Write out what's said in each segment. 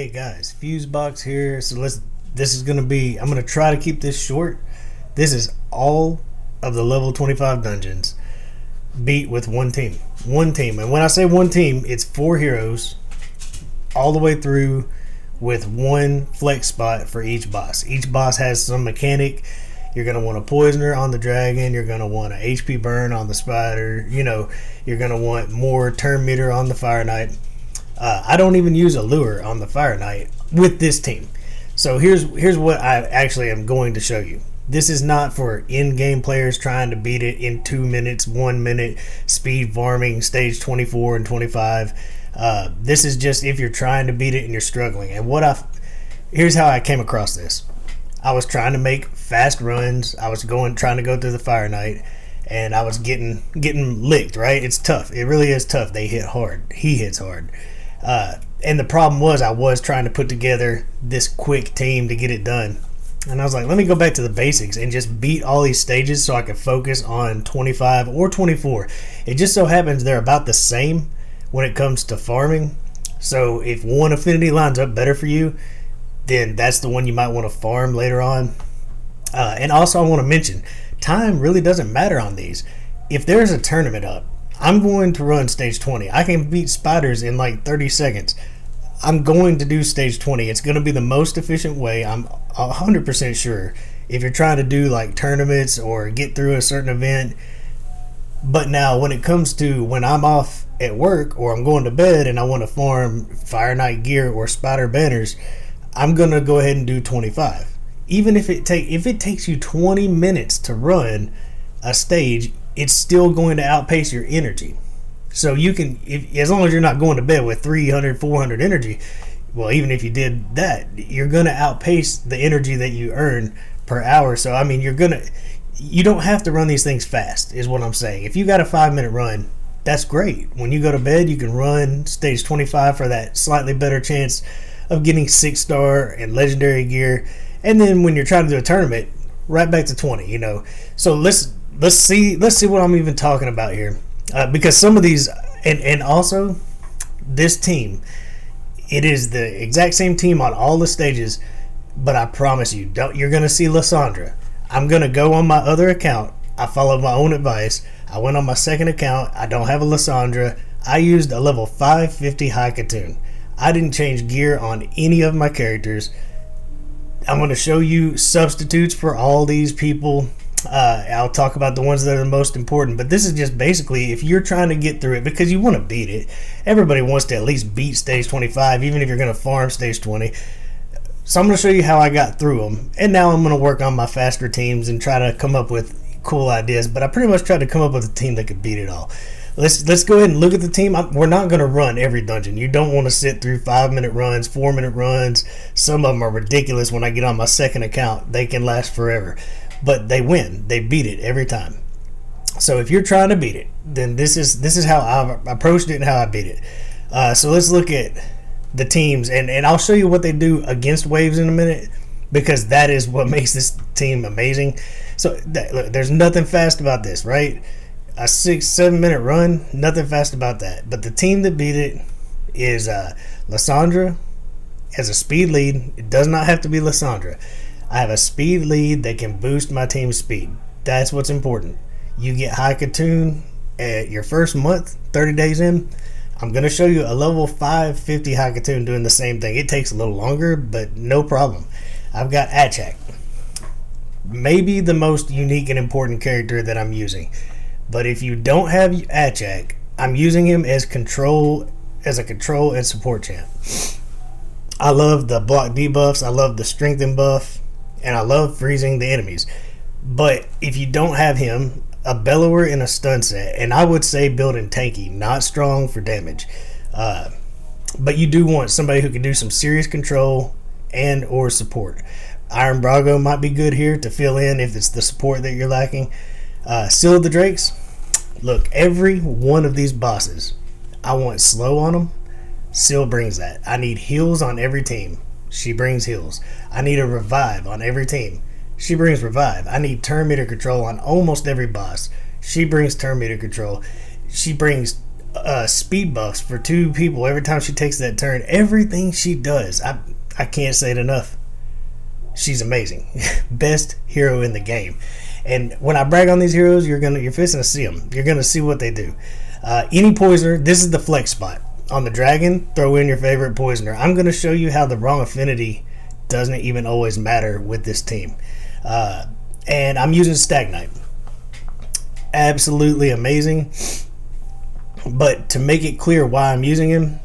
Hey guys, Fusebox here. This is gonna be, I'm gonna try to keep this short. This is all of the level 25 dungeons beat with one team. One team. And when I say one team, it's 4 heroes all the way through with one flex spot for each boss. Each boss has some mechanic. You're going to want a poisoner on the dragon. You're going to want an HP burn on the spider. You're going to want more turn meter on the fire knight. I don't even use a lure on the fire knight with this team. So here's what I actually am going to show you. This is not for in-game players trying to beat it in 2 minutes, 1 minute, speed farming, stage 24 and 25. This is just if you're trying to beat it and you're struggling. And here's how I came across this. I was trying to make fast runs. I was trying to go through the fire knight, and I was getting licked. Right? It's tough. It really is tough. They hit hard. He hits hard. And the problem was I was trying to put together this quick team to get it done. And I was like, let me go back to the basics and just beat all these stages so I can focus on 25 or 24. It just so happens they're about the same when it comes to farming. So if one affinity lines up better for you, then that's the one you might want to farm later on. And also I want to mention, time really doesn't matter on these. If there's a tournament up, I'm going to run stage 20. I can beat spiders in like 30 seconds. I'm going to do stage 20. It's going to be the most efficient way. I'm 100% sure. If you're trying to do like tournaments or get through a certain event. But now when it comes to when I'm off at work or I'm going to bed and I want to farm Fire Knight gear or spider banners, I'm going to go ahead and do 25. Even if it takes you 20 minutes to run a stage, it's still going to outpace your energy. So you can, as long as you're not going to bed with 300, 400 energy, well, even if you did that, you're going to outpace the energy that you earn per hour. So, I mean, you don't have to run these things fast, is what I'm saying. If you got a 5-minute run, that's great. When you go to bed, you can run stage 25 for that slightly better chance of getting 6-star and legendary gear. And then when you're trying to do a tournament, right back to 20, So let's see what I'm even talking about here. Because some of these, and also this team, it is the exact same team on all the stages, but I promise you, you're going to see Lysandra. I'm going to go on my other account. I followed my own advice. I went on my second account. I don't have a Lysandra. I used a level 550 High Katoon. I didn't change gear on any of my characters. I'm going to show you substitutes for all these people. I'll talk about the ones that are the most important, but this is just basically if you're trying to get through it because you want to beat it. Everybody wants to at least beat stage 25, even if you're going to farm stage 20. So I'm going to show you how I got through them, and now I'm going to work on my faster teams and try to come up with cool ideas, but I pretty much tried to come up with a team that could beat it all. Let's go ahead and look at the team. We're not going to run every dungeon. You don't want to sit through 5-minute runs, 4-minute runs. Some of them are ridiculous. When I get on my second account, they can last forever. But they win. They beat it every time. So if you're trying to beat it, then this is how I approached it and how I beat it. So let's look at the teams, and I'll show you what they do against waves in a minute, because that is what makes this team amazing. So look, there's nothing fast about this, right? A 6-7 minute run, nothing fast about that. But the team that beat it is Lysandra as a speed lead. It does not have to be Lysandra. I have a speed lead that can boost my team's speed. That's what's important. You get High Katoon at your first month, 30 days in. I'm going to show you a level 550 High Katoon doing the same thing. It takes a little longer, but no problem. I've got Achak. Maybe the most unique and important character that I'm using. But if you don't have Achak, I'm using him as a control and support champ. I love the block debuffs. I love the strengthen buff. And I love freezing the enemies. But if you don't have him, a bellower and a stun set, and I would say building tanky, not strong for damage. But you do want somebody who can do some serious control and or support. Iron Brago might be good here to fill in if it's the support that you're lacking. Seal of the Drakes. Look, every one of these bosses, I want slow on them. Seal brings that. I need heals on every team. She brings heals. I need a revive on every team. She brings revive. I need turn meter control on almost every boss. She brings turn meter control. She brings speed buffs for 2 people every time she takes that turn. Everything she does, I can't say it enough. She's amazing. Best hero in the game. And when I brag on these heroes, you're fixing to see them. You're gonna see what they do. Any poisoner, this is the flex spot. On the dragon, throw in your favorite poisoner. I'm gonna show you how the wrong affinity doesn't even always matter with this team. And I'm using Stagnite. Absolutely amazing. But to make it clear why I'm using him,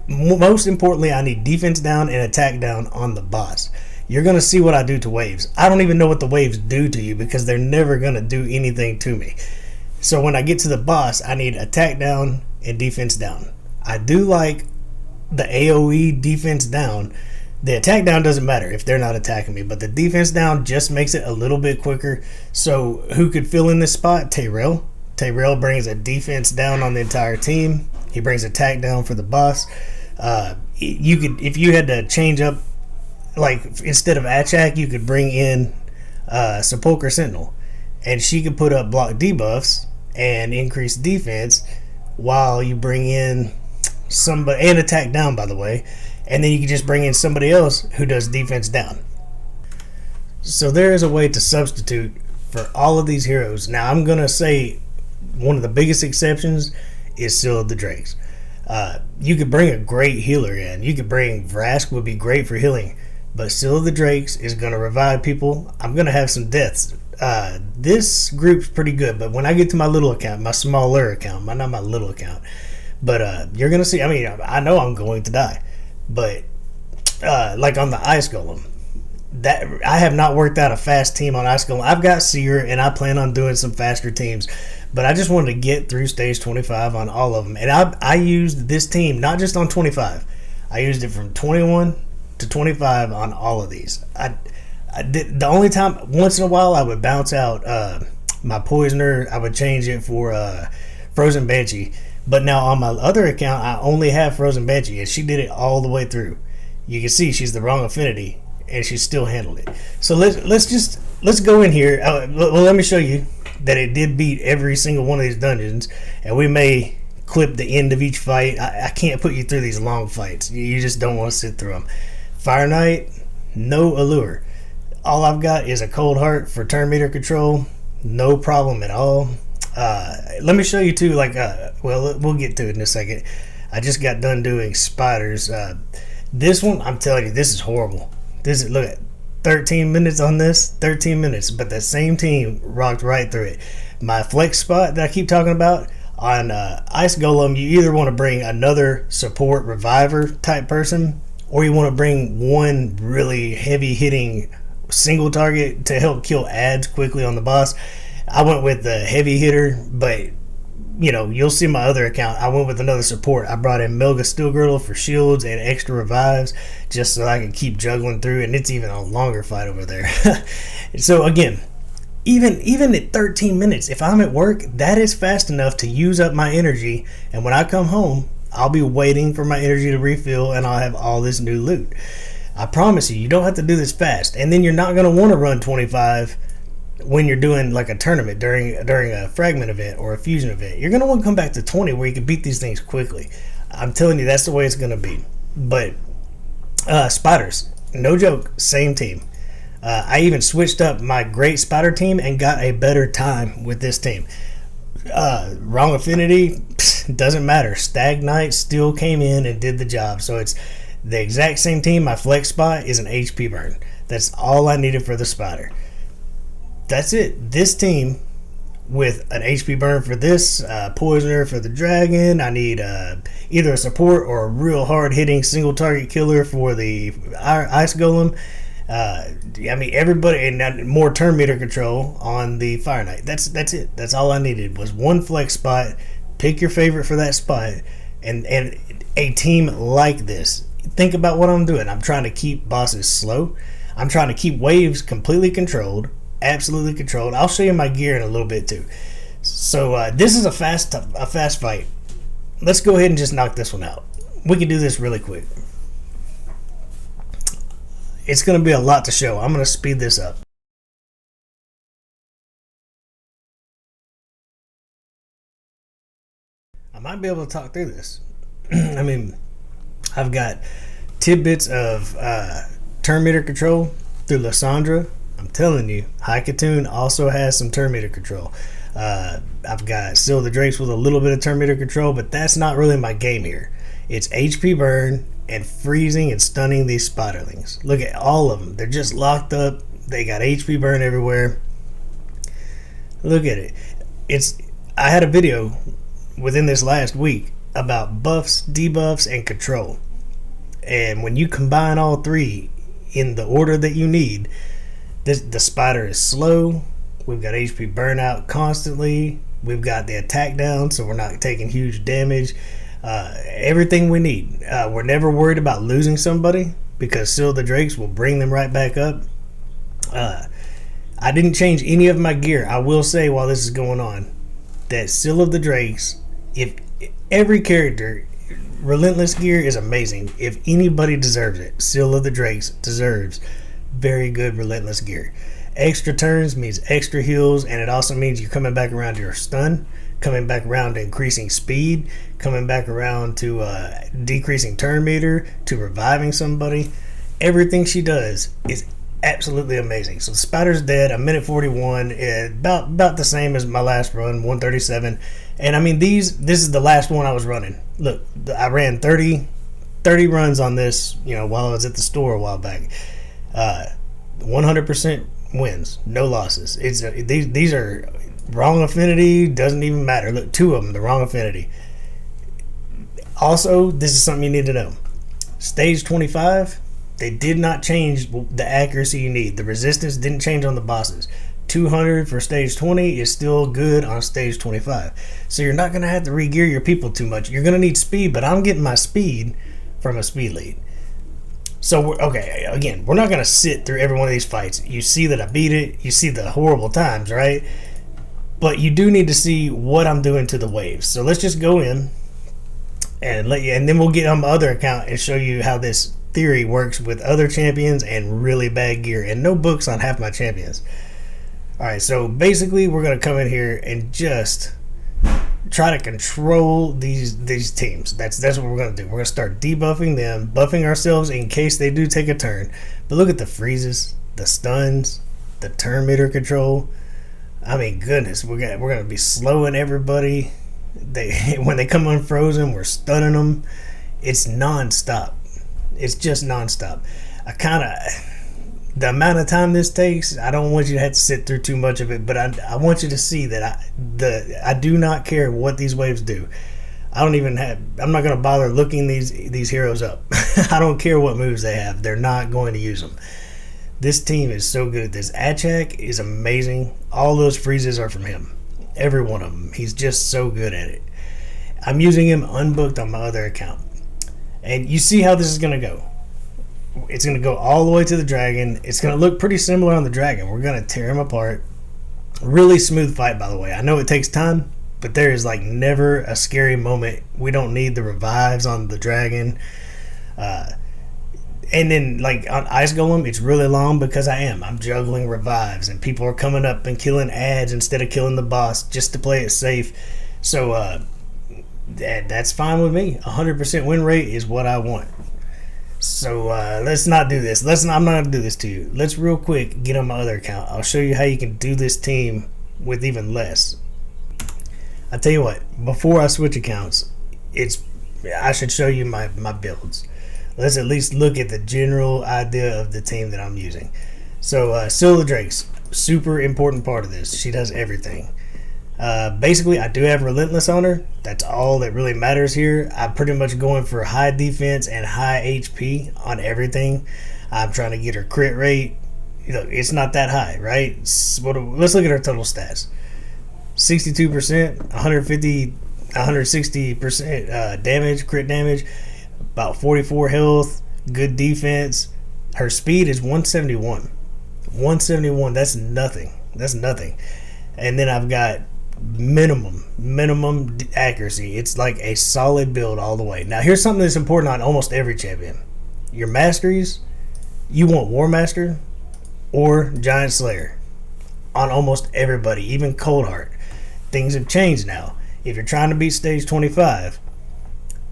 most importantly, I need defense down and attack down on the boss. You're going to see what I do to waves. I don't even know what the waves do to you because they're never going to do anything to me. So when I get to the boss, I need attack down and defense down. I do like the AoE defense down. The attack down doesn't matter if they're not attacking me, but the defense down just makes it a little bit quicker. So who could fill in this spot? Tyrell. Tyrell brings a defense down on the entire team. He brings attack down for the boss. You could, if you had to change up, like instead of Achak, you could bring in Sepulchre Sentinel, and she could put up block debuffs and increase defense while you bring in somebody and attack down, by the way, and then you can just bring in somebody else who does defense down. So there is a way to substitute for all of these heroes. Now I'm gonna say one of the biggest exceptions is Seal of the Drakes. You could bring a great healer in. You could bring Vrask, would be great for healing, but Seal of the Drakes is going to revive people. I'm going to have some deaths. This group's pretty good, but when I get to my little account, my smaller account, not my little account, but you're going to see, I mean, I know I'm going to die, but like on the Ice Golem, that I have not worked out a fast team on Ice Golem. I've got Seer, and I plan on doing some faster teams, but I just wanted to get through stage 25 on all of them. And I used this team not just on 25. I used it from 21 to 25 on all of these. I did, the only time, once in a while, I would bounce out my Poisoner. I would change it for Frozen Banshee. But now on my other account, I only have Frozen Banshee, and she did it all the way through. You can see she's the wrong affinity, and she still handled it. So let's go in here. Well, let me show you that it did beat every single one of these dungeons, and we may clip the end of each fight. I can't put you through these long fights. You just don't want to sit through them. Fire Knight, no allure. All I've got is a Cold Heart for turn meter control. No problem at all. Let me show you too, like, well, we'll get to it in a second. I just got done doing spiders. This one, I'm telling you, this is horrible. Look at 13 minutes on this, 13 minutes, but the same team rocked right through it. My flex spot that I keep talking about on Ice Golem, you either want to bring another support reviver type person, or you want to bring one really heavy hitting single target to help kill ads quickly on the boss. I went with the heavy hitter, but you know, you'll see my other account. I went with another support. I brought in Melga Steel Girdle for shields and extra revives just so I can keep juggling through, and it's even a longer fight over there. So again, even at 13 minutes, if I'm at work, that is fast enough to use up my energy, and when I come home, I'll be waiting for my energy to refill, and I'll have all this new loot. I promise you, you don't have to do this fast, and then you're not going to want to run 25 when you're doing like a tournament during a fragment event or a fusion event. You're going to want to come back to 20 where you can beat these things quickly. I'm telling you, that's the way it's going to be. But spiders, no joke, same team. I even switched up my great spider team and got a better time with this team. Wrong affinity, doesn't matter. Stag Knight still came in and did the job. So it's the exact same team. My flex spot is an HP burn. That's all I needed for the spider. That's it. This team with an HP burn for this, poisoner for the dragon. I need either a support or a real hard hitting single target killer for the ice golem. I mean, everybody, and more turn meter control on the Fire Knight. That's it. That's all I needed was one flex spot. Pick your favorite for that spot, and a team like this. Think about what I'm doing. I'm trying to keep bosses slow. I'm trying to keep waves completely controlled. Absolutely controlled. I'll show you my gear in a little bit too. So this is a fast fight. Let's go ahead and just knock this one out. We can do this really quick. It's going to be a lot to show. I'm going to speed this up. I might be able to talk through this. I mean, I've got tidbits of turn meter control through Lysandra. I'm telling you, Haikatoon also has some turn meter control. I've got Seal the Drakes with a little bit of turn meter control, but that's not really my game here. It's HP burn and freezing and stunning these spiderlings. Look at all of them. They're just locked up. They got HP burn everywhere. Look at it. I had a video within this last week about buffs, debuffs, and control. And when you combine all three in the order that you need, the spider is slow. We've got HP burnout constantly. We've got the attack down, so we're not taking huge damage. Everything we need. We're never worried about losing somebody because Seal the Drakes will bring them right back up. I didn't change any of my gear. I will say while this is going on that Seal of the Drakes, if every character, Relentless gear is amazing. If anybody deserves it, Seal of the Drakes deserves very good Relentless gear. Extra turns means extra heals, and it also means you're coming back around to your stun, coming back around to increasing speed, coming back around to decreasing turn meter, to reviving somebody. Everything she does is absolutely amazing. So the spider's dead. I'm minute 41, about the same as my last run, 137. And I mean, this is the last one I was running. Look, I ran 30 runs on this, while I was at the store a while back. 100% wins, no losses. These are wrong affinity, doesn't even matter. Look, 2 of them, the wrong affinity. Also, this is something you need to know. Stage 25, they did not change the accuracy you need. The resistance didn't change on the bosses. 200 for stage 20 is still good on stage 25. So you're not going to have to re-gear your people too much. You're going to need speed, but I'm getting my speed from a speed lead. So, again, we're not going to sit through every one of these fights. You see that I beat it. You see the horrible times, right? But you do need to see what I'm doing to the waves. So let's just go in and then we'll get on my other account and show you how this theory works with other champions and really bad gear. And no books on half my champions. Alright, so basically we're going to come in here and just try to control these teams. That's what we're going to do. We're going to start debuffing them, buffing ourselves in case they do take a turn. But look at the freezes, the stuns, the turn meter control. I mean, goodness, we're going to be slowing everybody. When they come unfrozen, we're stunning them. It's non-stop. It's just non-stop. The amount of time this takes, I don't want you to have to sit through too much of it, but I want you to see that I do not care what these waves do. I'm not going to bother looking these heroes up. I don't care what moves they have. They're not going to use them. This team is so good at this. Achak is amazing. All those freezes are from him. Every one of them. He's just so good at it. I'm using him unbooked on my other account. And you see how this is going to go. It's going to go all the way to the dragon. It's going to look pretty similar on the dragon. We're going to tear him apart. Really smooth fight, by the way. I know it takes time, but there is never a scary moment. We don't need the revives on the dragon. And then on Ice Golem, it's really long because I'm juggling revives and people are coming up and killing ads instead of killing the boss just to play it safe. So that's fine with me. 100% win rate is what I want. So let's not do this. I'm not going to do this to you. Let's real quick get on my other account. I'll show you how you can do this team with even less. I tell you what, before I switch accounts, I should show you my builds. Let's at least look at the general idea of the team that I'm using. So Seal the Drakes, super important part of this. She does everything. Basically, I do have Relentless on her. That's all that really matters here. I'm pretty much going for high defense and high HP on everything. I'm trying to get her crit rate. It's not that high, right? Let's look at her total stats. 62%, 160% damage, crit damage, about 44 health, good defense. Her speed is 171. 171, that's nothing. And then I've got minimum accuracy. It's like a solid build all the way. Now here's something that's important on almost every champion. Your masteries, you want War Master or Giant Slayer on almost everybody, even Coldheart. Things have changed now. If you're trying to beat stage 25,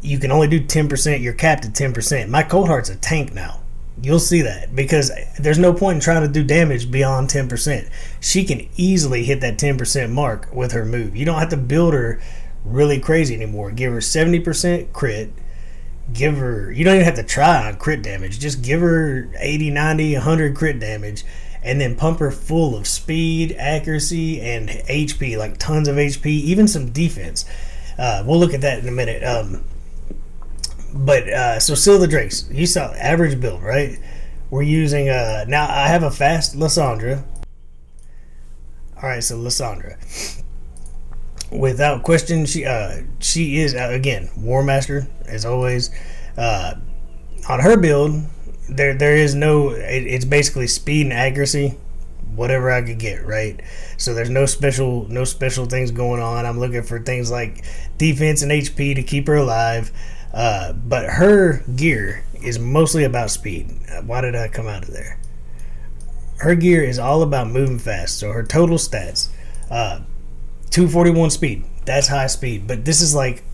you can only do 10%. You're capped at 10%. My Coldheart's a tank now. You'll see that because there's no point in trying to do damage beyond 10%. She can easily hit that 10% mark with her move. You don't have to build her really crazy anymore. Give her 70% crit. Give her, you don't even have to try on crit damage. Just give her 80, 90, 100 crit damage and then pump her full of speed, accuracy, and HP, like tons of HP, even some defense. We'll look at that in a minute. So Seal the Drakes, you saw average build, right? We're using, now I have a fast Lysandra. Alright, so Lysandra. Without question, she is, again, War Master, as always. On her build, there is no, it's basically speed and accuracy, whatever I could get, right? So there's no special things going on. I'm looking for things like defense and HP to keep her alive. But her gear is mostly about speed. Why did I come out of there? Her gear is all about moving fast. So her total stats, 241 speed. That's high speed. But this is like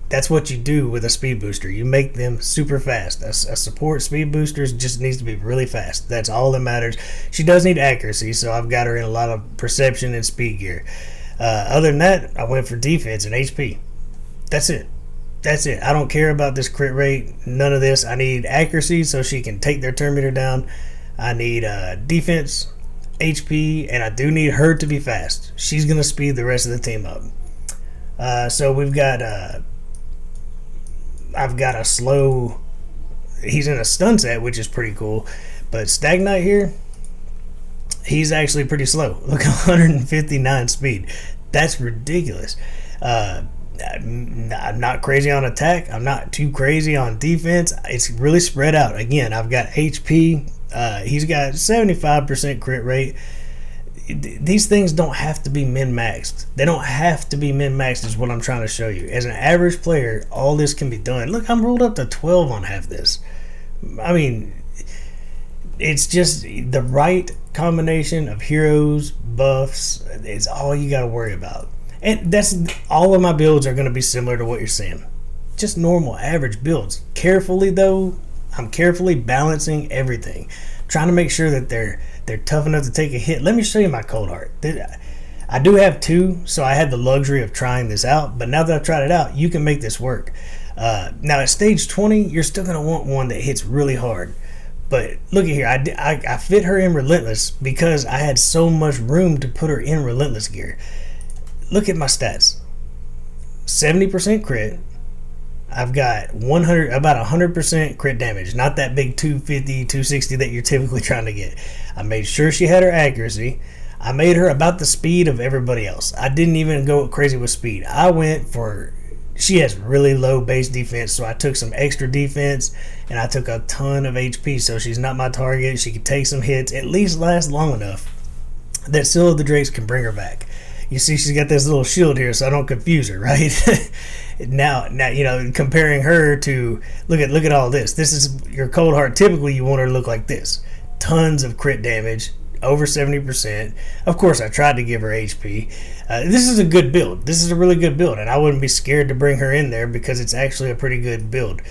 that's what you do with a speed booster. You make them super fast. A support speed booster just needs to be really fast. That's all that matters. She does need accuracy, so I've got her in a lot of perception and speed gear. Other than that, I went for defense and HP. That's it. I don't care about this crit rate. None of this. I need accuracy so she can take their turn meter down. I need defense, HP, and I do need her to be fast. She's going to speed the rest of the team up. So we've got... I've got a slow... He's in a stun set, which is pretty cool. But Stagnite here, he's actually pretty slow. Look, 159 speed. That's ridiculous. I'm not crazy on attack. I'm not too crazy on defense. It's really spread out. Again, I've got HP. He's got 75% crit rate. These things don't have to be min-maxed. They don't have to be min-maxed is what I'm trying to show you. As an average player, all this can be done. Look, I'm rolled up to 12 on half this. I mean, it's just the right combination of heroes, buffs. It's all you got to worry about. And that's all of my builds are going to be similar to what you're seeing. Just normal, average builds. Carefully, though, I'm carefully balancing everything. Trying to make sure that they're tough enough to take a hit. Let me show you my Coldheart. I do have two, so I had the luxury of trying this out. But now that I've tried it out, you can make this work. Now at stage 20, you're still going to want one that hits really hard. But look at here. I fit her in Relentless because I had so much room to put her in Relentless gear. Look at my stats. 70% crit. I've got about 100% crit damage. Not that big 250, 260 that you're typically trying to get. I made sure she had her accuracy. I made her about the speed of everybody else. I didn't even go crazy with speed. I went for... She has really low base defense, so I took some extra defense, and I took a ton of HP, so she's not my target. She can take some hits, at least last long enough that Seal of the Drakes can bring her back. You see she's got this little shield here, so I don't confuse her, right? now, you know, comparing her to... Look at all this. This is your Coldheart. Typically, you want her to look like this. Tons of crit damage, over 70%. Of course, I tried to give her HP. This is a good build. This is a really good build, and I wouldn't be scared to bring her in there because it's actually a pretty good build.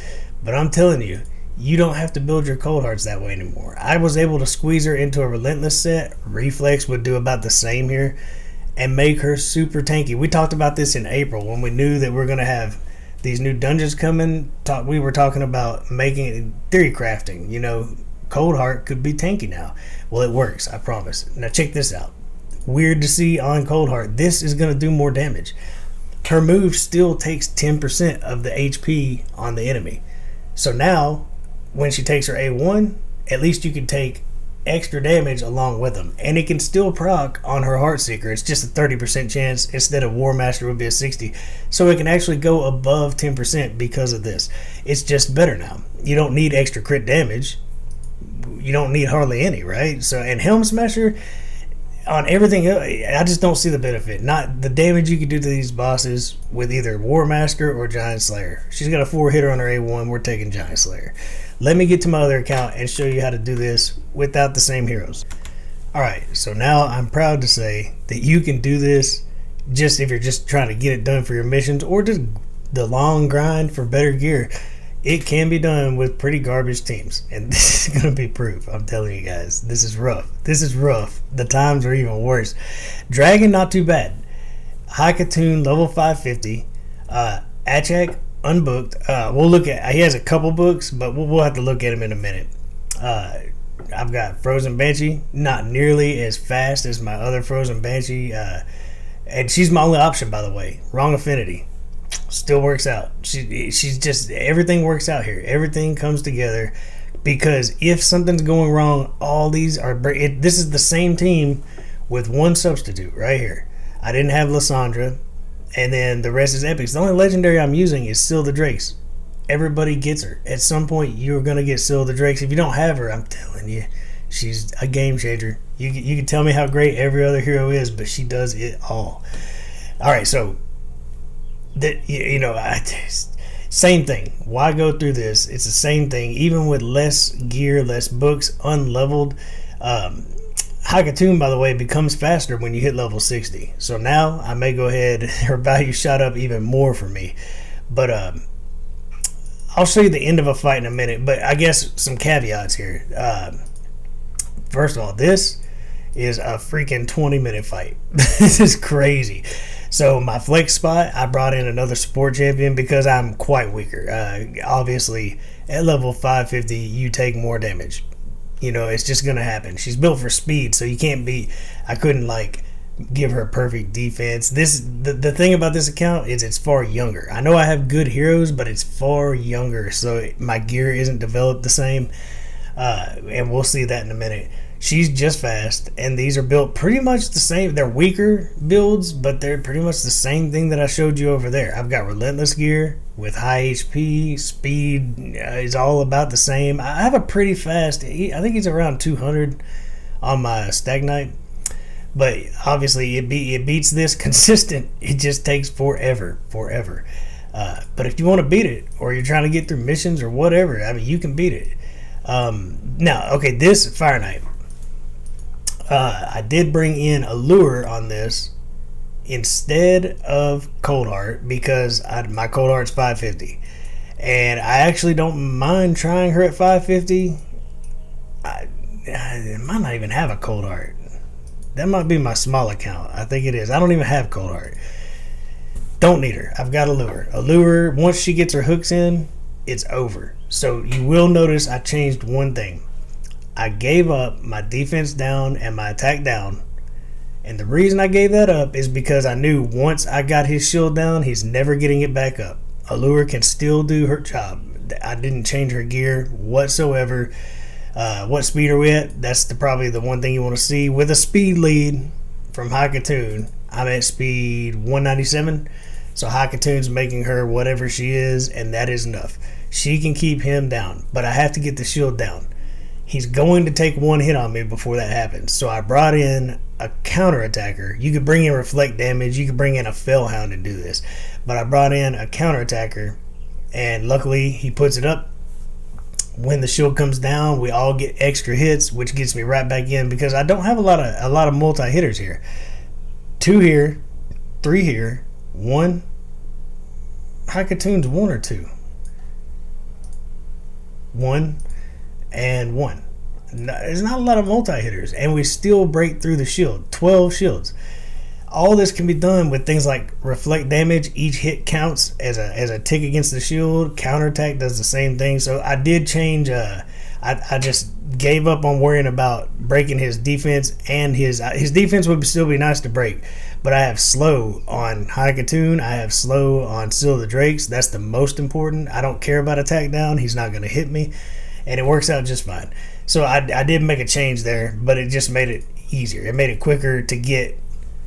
But I'm telling you, you don't have to build your Coldhearts that way anymore. I was able to squeeze her into a Relentless set. Reflex would do about the same here. And make her super tanky. We talked about this in April when we knew that we're going to have these new dungeons coming. We were talking about making theory crafting. You know, Coldheart could be tanky now. Well, it works, I promise. Now check this out. Weird to see on Coldheart. This is going to do more damage. Her move still takes 10% of the HP on the enemy. So now, when she takes her A1, at least you can take extra damage along with them, and it can still proc on her Heartseeker. It's just a 30% chance instead of War Master would be a 60, so it can actually go above 10% because of this. It's just better now. You don't need extra crit damage. You don't need hardly any, right? So, and Helm Smasher on everything else, I just don't see the benefit. Not the damage you can do to these bosses with either War Master or Giant Slayer. She's got a 4-hitter on her A1. We're taking Giant Slayer. Let me get to my other account and show you how to do this without the same heroes. Alright, so now I'm proud to say that you can do this just if you're just trying to get it done for your missions or just the long grind for better gear, it can be done with pretty garbage teams. And this is going to be proof. I'm telling you guys, this is rough. This is rough. The times are even worse. Dragon, not too bad. High Katoon, level 550. Achak, unbooked. We'll look at, he has a couple books, but we'll have to look at him in a minute. I've got Frozen Banshee, not nearly as fast as my other Frozen Banshee. And she's my only option, by the way. Wrong affinity. Still works out. She's just, everything works out here. Everything comes together because if something's going wrong, all these are, this is the same team with one substitute right here. I didn't have Lysandra, and then the rest is epics. The only legendary I'm using is Seal the Drakes. Everybody gets her. At some point, you're going to get Seal the Drakes. If you don't have her, I'm telling you, she's a game changer. You can tell me how great every other hero is, but she does it all. All right, so same thing. Why go through this? It's the same thing. Even with less gear, less books, unleveled. High Katoon, by the way, becomes faster when you hit level 60. So now I may go ahead. Her value shot up even more for me. But I'll show you the end of a fight in a minute. But I guess some caveats here. First of all, this is a freaking 20-minute fight. This is crazy. So my flex spot, I brought in another support champion because I'm quite weaker. Obviously, at level 550, you take more damage. It's just going to happen. She's built for speed, so you can't be... I couldn't, give her perfect defense. The thing about this account is it's far younger. I know I have good heroes, but it's far younger, so my gear isn't developed the same. And we'll see that in a minute. She's just fast, and these are built pretty much the same. They're weaker builds, but they're pretty much the same thing that I showed you over there. I've got Relentless gear with high HP. Speed is all about the same. I have a pretty fast, I think he's around 200 on my Stagnite. But obviously it beats this consistent. It just takes forever. But if you want to beat it, or you're trying to get through missions or whatever, I mean, you can beat it. Now, okay, this Fire Knight. I did bring in a lure on this instead of Coldheart because my Coldheart's 550. And I actually don't mind trying her at 550. I might not even have a Coldheart. That might be my small account. I think it is. I don't even have Coldheart. Don't need her. I've got a lure. A lure, once she gets her hooks in, it's over. So you will notice I changed one thing. I gave up my defense down and my attack down. And the reason I gave that up is because I knew once I got his shield down, he's never getting it back up. Allure can still do her job. I didn't change her gear whatsoever. What speed are we at? That's probably the one thing you want to see. With a speed lead from High Katoon, I'm at speed 197. So High Katoon's making her whatever she is, and that is enough. She can keep him down, but I have to get the shield down. He's going to take one hit on me before that happens. So I brought in a counter attacker. You could bring in reflect damage. You could bring in a Fellhound and do this. But I brought in a counter attacker, and luckily he puts it up. When the shield comes down, we all get extra hits, which gets me right back in because I don't have a lot of multi-hitters here. 2 here, 3 here, 1. High Katoon's 1 or 2. 1 and 1. There's not a lot of multi-hitters, and we still break through the shield. 12 shields. All this can be done with things like reflect damage. Each hit counts as a tick against the shield. Counterattack does the same thing. So I did change. I just gave up on worrying about breaking his defense, and his defense would still be nice to break. But I have slow on High Katoon. I have slow on Seal the Drakes. That's the most important. I don't care about attack down. He's not going to hit me, and it works out just fine. So I did make a change there, but it just made it easier. It made it quicker to get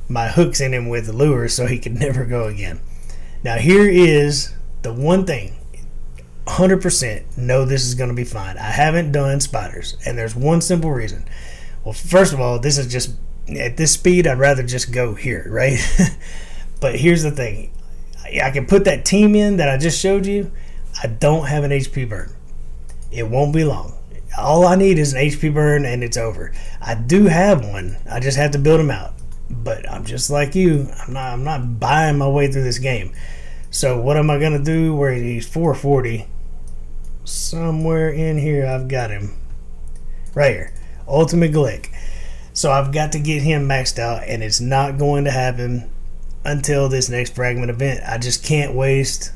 my hooks in him with the lure so he could never go again. Now here is the one thing. 100% know this is going to be fine. I haven't done spiders, and there's one simple reason. Well, first of all, this is just at this speed I'd rather just go here, right? But here's the thing. I can put that team in that I just showed you. I don't have an HP burn. It won't be long. All I need is an HP burn and it's over. I do have one. I just have to build him out. but I'm just like you. I'm not buying my way through this game. So what am I gonna do? Where he's 440, somewhere in here, I've got him right here, Ultimate Glick. So I've got to get him maxed out, and it's not going to happen until this next fragment event. I just can't waste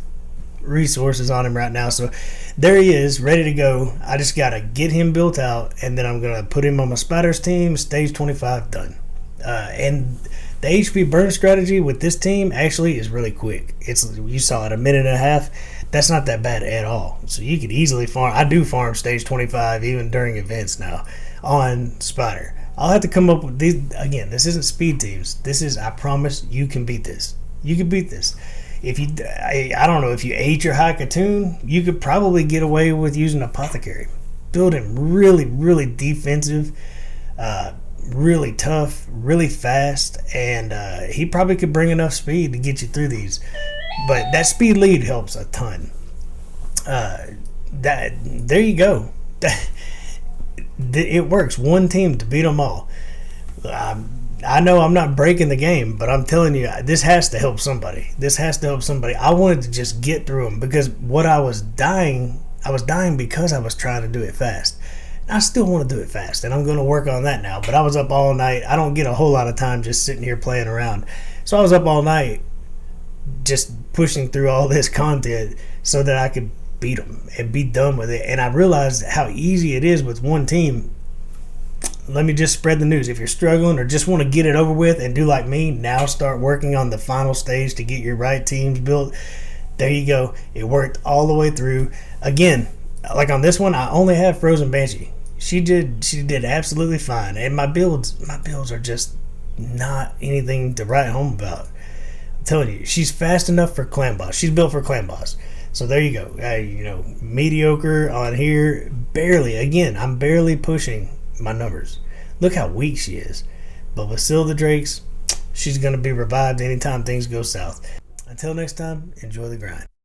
resources on him right now. So there he is, ready to go. I just got to get him built out, and then I'm going to put him on my Spiders team. Stage 25 done. And the HP burn strategy with this team actually is really quick. You saw it, a minute and a half. That's not that bad at all. So you could easily farm. I do farm stage 25 even during events now on Spider. I'll have to come up with these. Again, this isn't speed teams. This is, I promise you can beat this. You can beat this. If you, I don't know, if you ate your high Katoon, you could probably get away with using Apothecary. Build him really, really defensive, really tough, really fast, and he probably could bring enough speed to get you through these. But that speed lead helps a ton. There you go. It works. One team to beat them all. I know I'm not breaking the game, but I'm telling you, this has to help somebody. This has to help somebody. I wanted to just get through them because I was dying because I was trying to do it fast. I still want to do it fast, and I'm going to work on that now. But I was up all night. I don't get a whole lot of time just sitting here playing around. So I was up all night just pushing through all this content so that I could beat them and be done with it. And I realized how easy it is with one team. Let me just spread the news. If you're struggling or just want to get it over with and do like me, now start working on the final stage to get your right teams built. There you go. It worked all the way through. Again, like on this one, I only have Frozen Banshee. She did absolutely fine. And my builds are just not anything to write home about. I'm telling you, she's fast enough for clan boss. She's built for clan boss. So there you go. Mediocre on here. Barely. Again, I'm barely pushing my numbers. Look how weak she is. But with Silver Drakes, she's going to be revived anytime things go south. Until next time, enjoy the grind.